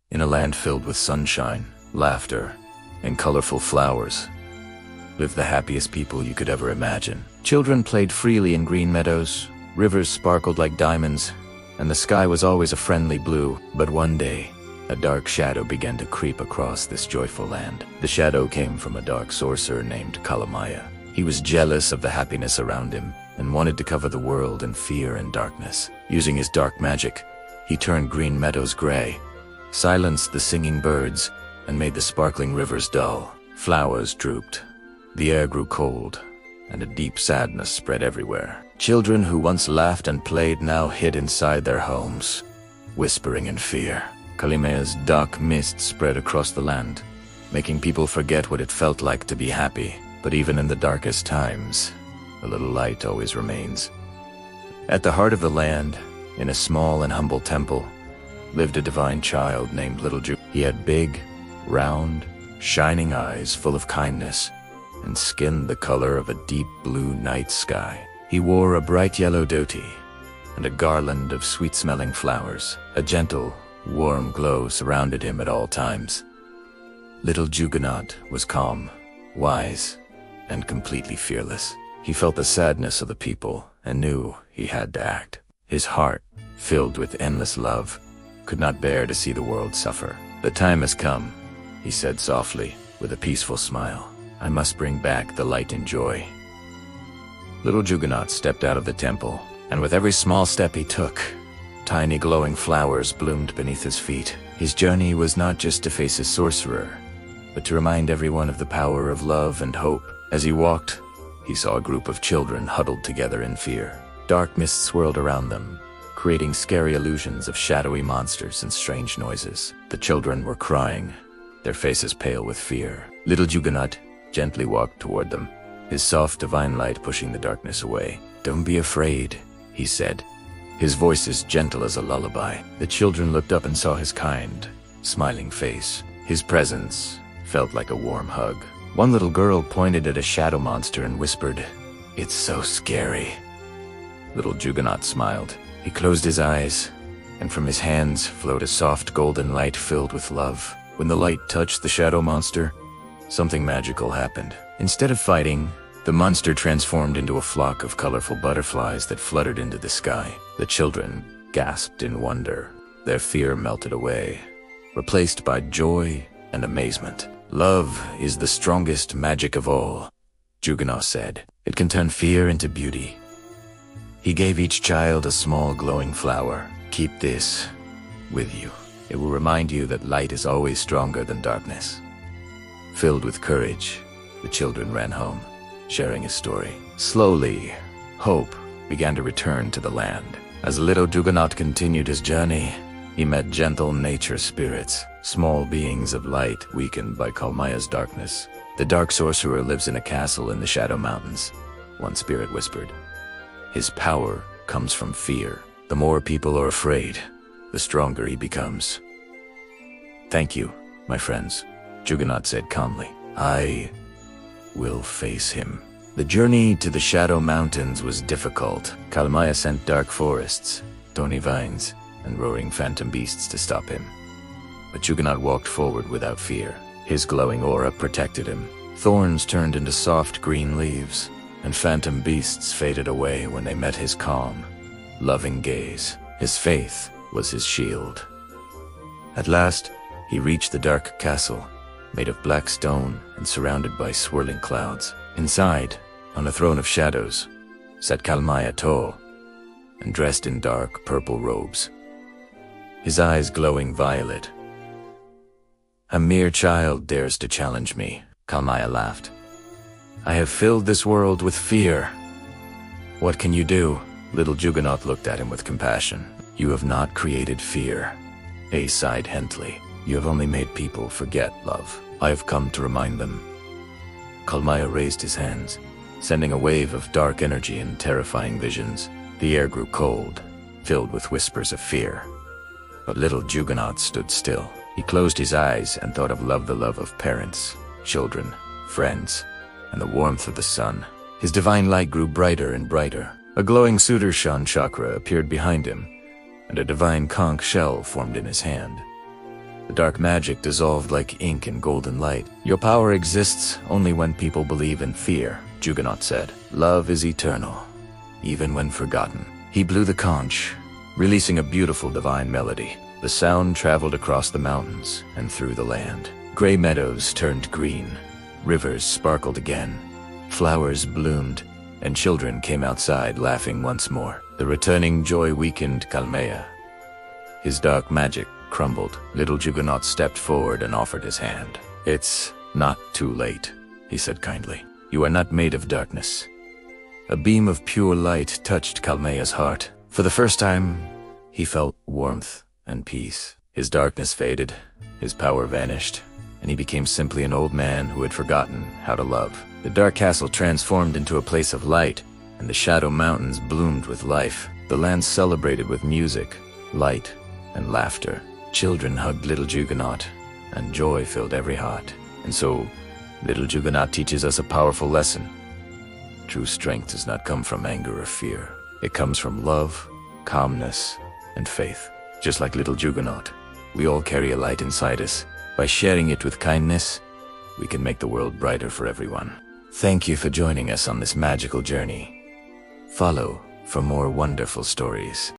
In a land filled with sunshine, laughter, and colorful flowers, lived the happiest people you could ever imagine. Children played freely in green meadows, rivers sparkled like diamonds, and the sky was always a friendly blue. But one day, a dark shadow began to creep across this joyful land. The shadow came from a dark sorcerer named Kaalmaya. He was jealous of the happiness around him and wanted to cover the world in fear and darkness. Using his dark magic, he turned green meadows gray, silenced the singing birds, and made the sparkling rivers dull. Flowers drooped, the air grew cold, and a deep sadness spread everywhere. Children who once laughed and played now hid inside their homes, whispering in fear. Kaalmaya's dark mist spread across the land, making people forget what it felt like to be happy. But even in the darkest times, a little light always remains. At the heart of the land, in a small and humble temple, lived a divine child named Little Jagannath. He had big, round, shining eyes full of kindness, and skin the color of a deep blue night sky. He wore a bright yellow dhoti and a garland of sweet-smelling flowers. A gentle, warm glow surrounded him at all times. Little Jagannath was calm, wise, and completely fearless. He felt the sadness of the people and knew he had to act. His heart, filled with endless love, could not bear to see the world suffer. "The time has come," he said softly, with a peaceful smile. "I must bring back the light and joy." Little Jagannath stepped out of the temple, and with every small step he took, tiny glowing flowers bloomed beneath his feet. His journey was not just to face his sorcerer, but to remind everyone of the power of love and hope. As he walked, he saw a group of children huddled together in fear. Dark mist swirled around them, creating scary illusions of shadowy monsters and strange noises. The children were crying, their faces pale with fear. Little Jagannath gently walked toward them, his soft divine light pushing the darkness away. "Don't be afraid," he said, his voice as gentle as a lullaby. The children looked up and saw his kind, smiling face. His presence felt like a warm hug. One little girl pointed at a shadow monster and whispered, "It's so scary." Little Jagannath smiled. He closed his eyes, and from his hands flowed a soft golden light filled with love. When the light touched the shadow monster, something magical happened. Instead of fighting, the monster transformed into a flock of colorful butterflies that fluttered into the sky. The children gasped in wonder. Their fear melted away, replaced by joy and amazement. "Love is the strongest magic of all," Jagannath said. "It can turn fear into beauty." He gave each child a small glowing flower. "Keep this with you. It will remind you that light is always stronger than darkness." Filled with courage, the children ran home, sharing his story. Slowly, hope began to return to the land. As little Jagannath continued his journey, he met gentle nature spirits, small beings of light weakened by Kaalmaya's darkness. "The dark sorcerer lives in a castle in the Shadow Mountains," one spirit whispered. "His power comes from fear. The more people are afraid, the stronger he becomes." "Thank you, my friends," Jagannath said calmly. "I will face him." The journey to the Shadow Mountains was difficult. Kaalmaya sent dark forests, thorny vines, and roaring phantom beasts to stop him. But Jagannath walked forward without fear. His glowing aura protected him. Thorns turned into soft green leaves, and phantom beasts faded away when they met his calm, loving gaze. His faith was his shield. At last, he reached the dark castle, made of black stone and surrounded by swirling clouds. Inside, on a throne of shadows, sat Kaalmaya tall and dressed in dark purple robes, his eyes glowing violet. "A mere child dares to challenge me," Kaalmaya laughed. "I have filled this world with fear. What can you do?" Little Jagannath looked at him with compassion. "You have not created fear," he sighed gently. "You have only made people forget love. I have come to remind them." Kaalmaya raised his hands, sending a wave of dark energy and terrifying visions. The air grew cold, filled with whispers of fear. But little Jagannath stood still. He closed his eyes and thought of love, the love of parents, children, friends, and the warmth of the sun. His divine light grew brighter and brighter. A glowing Sudarshan chakra appeared behind him, and a divine conch shell formed in his hand. The dark magic dissolved like ink in golden light. Your power exists only when people believe in fear, Jagannath said. Love is eternal, even when forgotten. He blew the conch, releasing a beautiful divine melody. The sound traveled across the mountains and through the land. Gray meadows turned green, rivers sparkled again, flowers bloomed, and children came outside laughing once more. The returning joy weakened Kaalmaya. His dark magic crumbled. Little Jagannath stepped forward and offered his hand. It's not too late, he said kindly. You are not made of darkness. A beam of pure light touched Kaalmaya's heart. For the first time, he felt warmth and peace. His darkness faded, his power vanished, and he became simply an old man who had forgotten how to love. The dark castle transformed into a place of light, and the shadow mountains bloomed with life. The land celebrated with music, light, and laughter. Children hugged Little Jagannath, and joy filled every heart. And so, Little Jagannath teaches us a powerful lesson. True strength does not come from anger or fear. It comes from love, calmness, and faith. Just like Little Jagannath, we all carry a light inside us. By sharing it with kindness, we can make the world brighter for everyone. Thank you for joining us on this magical journey. Follow for more wonderful stories.